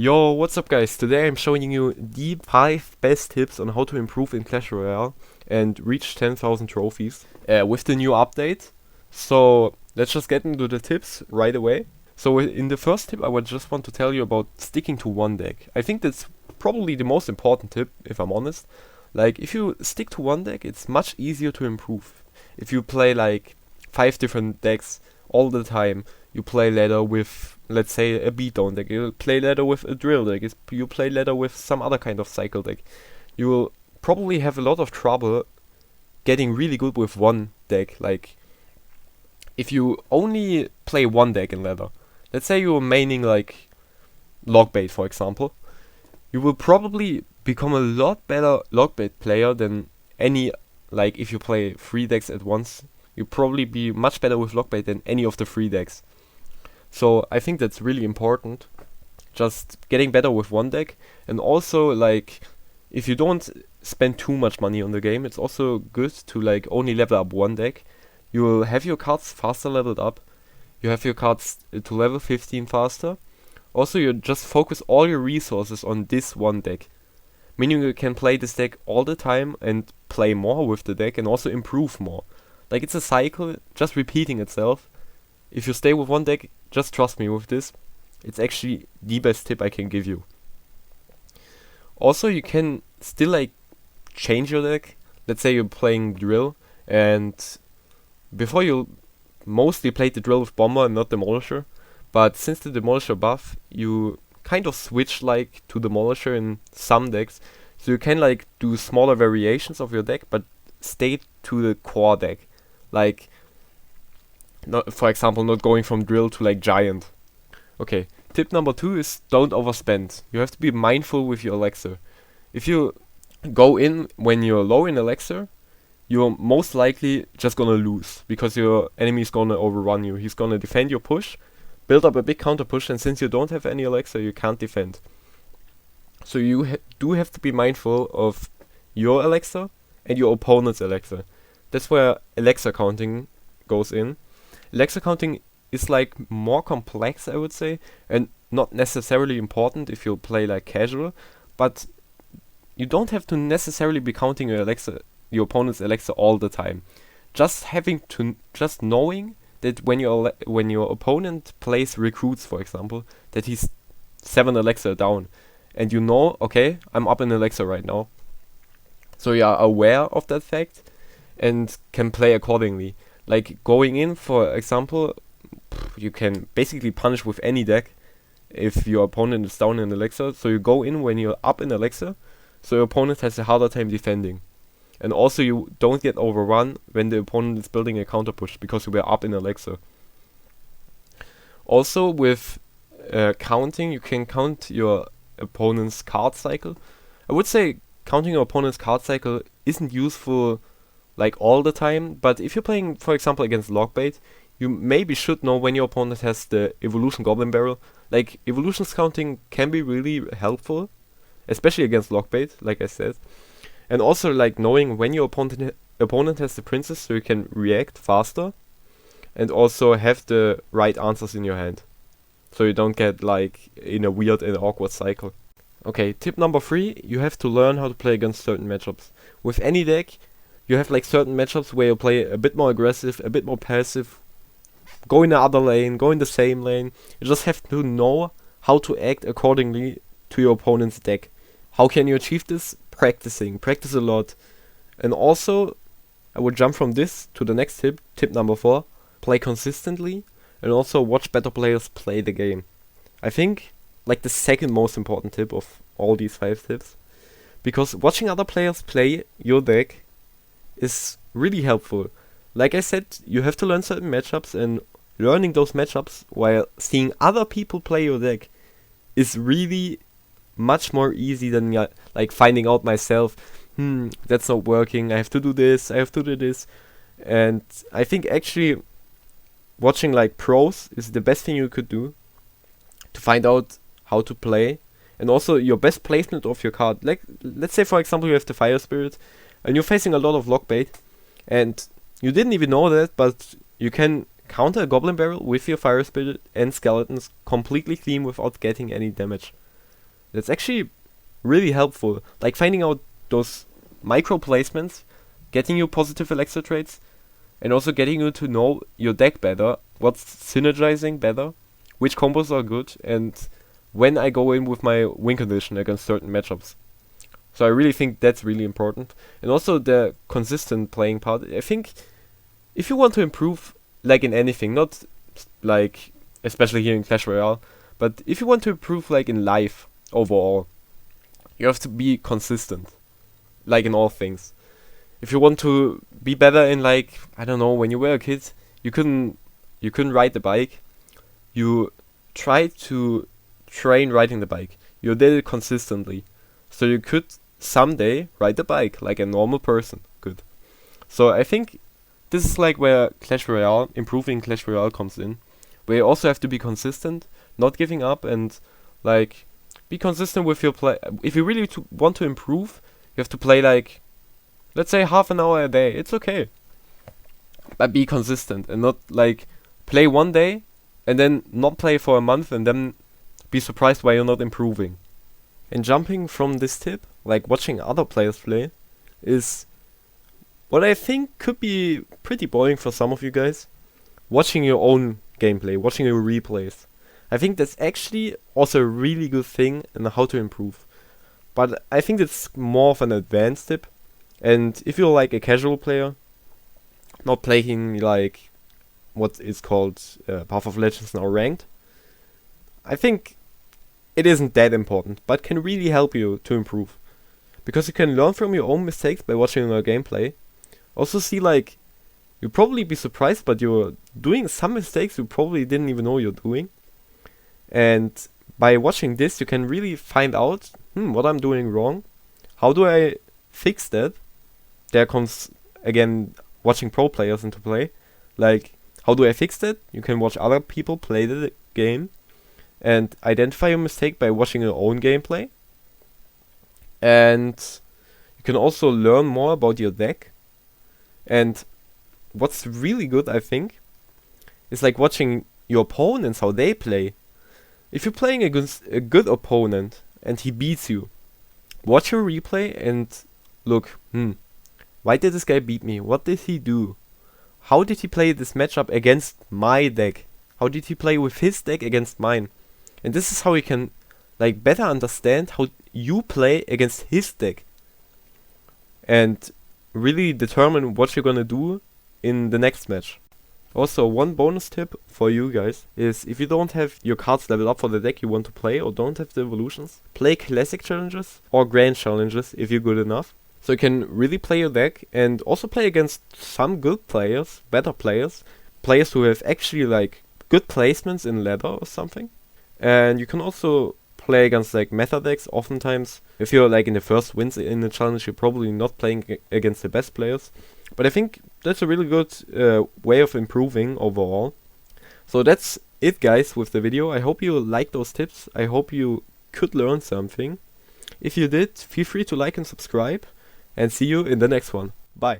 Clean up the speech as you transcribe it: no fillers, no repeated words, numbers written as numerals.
Yo, what's up guys? Today I'm showing you the 5 best tips on how to improve in Clash Royale and reach 10,000 trophies with the new update. So let's just get into the tips right away. So in the first tip I would just want to tell you about sticking to one deck. I think that's probably the most important tip, if I'm honest. Like, if you stick to one deck, it's much easier to improve. If you play like 5 different decks all the time, you play ladder with, let's say, a Beatdown deck, you play ladder with a Drill deck, you play ladder with some other kind of cycle deck, you will probably have a lot of trouble getting really good with one deck. Like, if you only play one deck in ladder, let's say you're maining like Lockbait, for example, you will probably become a lot better Lockbait player than any, like, if you play 3 decks at once, you'll probably be much better with Lockbait than any of the 3 decks. So I think that's really important, just getting better with one deck. And also, like, if you don't spend too much money on the game, it's also good to like only level up one deck. You will have your cards faster leveled up, you have your cards to level 15 faster. Also, you just focus all your resources on this one deck, meaning you can play this deck all the time and play more with the deck and also improve more. Like, it's a cycle just repeating itself. If you stay with one deck, just trust me with this, it's actually the best tip I can give you. Also, you can still like change your deck. Let's say you're playing Drill, and before you mostly played the Drill with Bomber and not Demolisher, but since the Demolisher buff, you kind of switch like to Demolisher in some decks, so you can like do smaller variations of your deck, but stay to the core deck. Like, not, for example, not going from Drill to like Giant. Okay, tip number 2 is don't overspend. You have to be mindful with your Elixir. If you go in when you're low in Elixir, you're most likely just gonna lose, because your enemy is gonna overrun you. He's gonna defend your push, build up a big counter push, and since you don't have any Elixir, you can't defend. So you do have to be mindful of your Elixir and your opponent's Elixir. That's where Elixir counting goes in. Elixir counting is like more complex, I would say, and not necessarily important if you play like casual, but you don't have to necessarily be counting your Elixir, your opponent's Elixir all the time. Just knowing that when your opponent plays recruits, for example, that he's 7 Elixir down, and you know, okay, I'm up in Elixir right now, so you are aware of that fact and can play accordingly. Like, going in, for example, you can basically punish with any deck if your opponent is down in Elixir. So you go in when you're up in Elixir, so your opponent has a harder time defending. And also, you don't get overrun when the opponent is building a counter push, because you were up in Elixir. Also, with counting, you can count your opponent's card cycle. I would say counting your opponent's card cycle isn't useful like all the time, but if you're playing, for example, against Lockbait, you maybe should know when your opponent has the evolution Goblin Barrel. Like, evolutions counting can be really helpful, especially against Lockbait, like I said. And also, like, knowing when your opponent has the princess, so you can react faster and also have the right answers in your hand, so you don't get like in a weird and awkward cycle. Okay, tip number 3, you have to learn how to play against certain matchups. With any deck, you have like certain matchups where you play a bit more aggressive, a bit more passive, go in the other lane, go in the same lane. You just have to know how to act accordingly to your opponent's deck. How can you achieve this? Practice a lot. And also, I would jump from this to the next tip, tip number 4, play consistently, and also watch better players play the game. I think like the second most important tip of all these 5 tips, because watching other players play your deck is really helpful. Like I said, you have to learn certain matchups, and learning those matchups while seeing other people play your deck is really much more easy than like finding out myself, that's not working, I have to do this, I have to do this. And I think actually watching like pros is the best thing you could do to find out how to play, and also your best placement of your card. Like, let's say for example you have the Fire Spirit and you're facing a lot of Lockbait, and you didn't even know that, but you can counter a Goblin Barrel with your Fire Spirit and Skeletons completely clean without getting any damage. That's actually really helpful. Like finding out those micro placements, getting you positive Elixir traits, and also getting you to know your deck better, what's synergizing better, which combos are good, and when I go in with my win condition against certain matchups. So I really think that's really important. And also the consistent playing part. I think if you want to improve, like in anything, not like, especially here in Clash Royale, but if you want to improve like in life overall, you have to be consistent, like in all things. If you want to be better in, like, I don't know, when you were a kid, you couldn't ride the bike. You tried to train riding the bike. You did it consistently. So you could someday ride the bike like a normal person could. So I think this is like where Clash Royale, improving Clash Royale comes in. Where you also have to be consistent, not giving up, and like be consistent with your play. If you really want to improve, you have to play like, let's say, half an hour a day. It's okay. But be consistent and not like play one day and then not play for a month and then be surprised why you're not improving. And jumping from this tip, like watching other players play, is what I think could be pretty boring for some of you guys. Watching your own gameplay, watching your replays. I think that's actually also a really good thing in how to improve. But I think it's more of an advanced tip. And if you're like a casual player, not playing like what is called Path of Legends now ranked, I think it isn't that important, but can really help you to improve. Because you can learn from your own mistakes by watching your gameplay. Also see, like, you'll probably be surprised, but you're doing some mistakes you probably didn't even know you're doing. And by watching this, you can really find out what I'm doing wrong. How do I fix that? There comes, again, watching pro players into play. Like, how do I fix that? You can watch other people play the game and identify your mistake by watching your own gameplay. And you can also learn more about your deck. And what's really good, I think, is like watching your opponents, how they play. If you're playing against a good opponent and he beats you, watch your replay and look, why did this guy beat me? What did he do? How did he play this matchup against my deck? How did he play with his deck against mine? And this is how you can like better understand how you play against his deck. And really determine what you're gonna do in the next match. Also, one bonus tip for you guys is if you don't have your cards leveled up for the deck you want to play or don't have the evolutions, play classic challenges or grand challenges if you're good enough. So you can really play your deck and also play against some good players, better players, players who have actually like good placements in ladder or something. And you can also play against like meta decks. Oftentimes, if you're like in the first wins in the challenge, you're probably not playing against the best players. But I think that's a really good way of improving overall. So that's it, guys, with the video. I hope you liked those tips. I hope you could learn something. If you did, feel free to like and subscribe. And see you in the next one. Bye.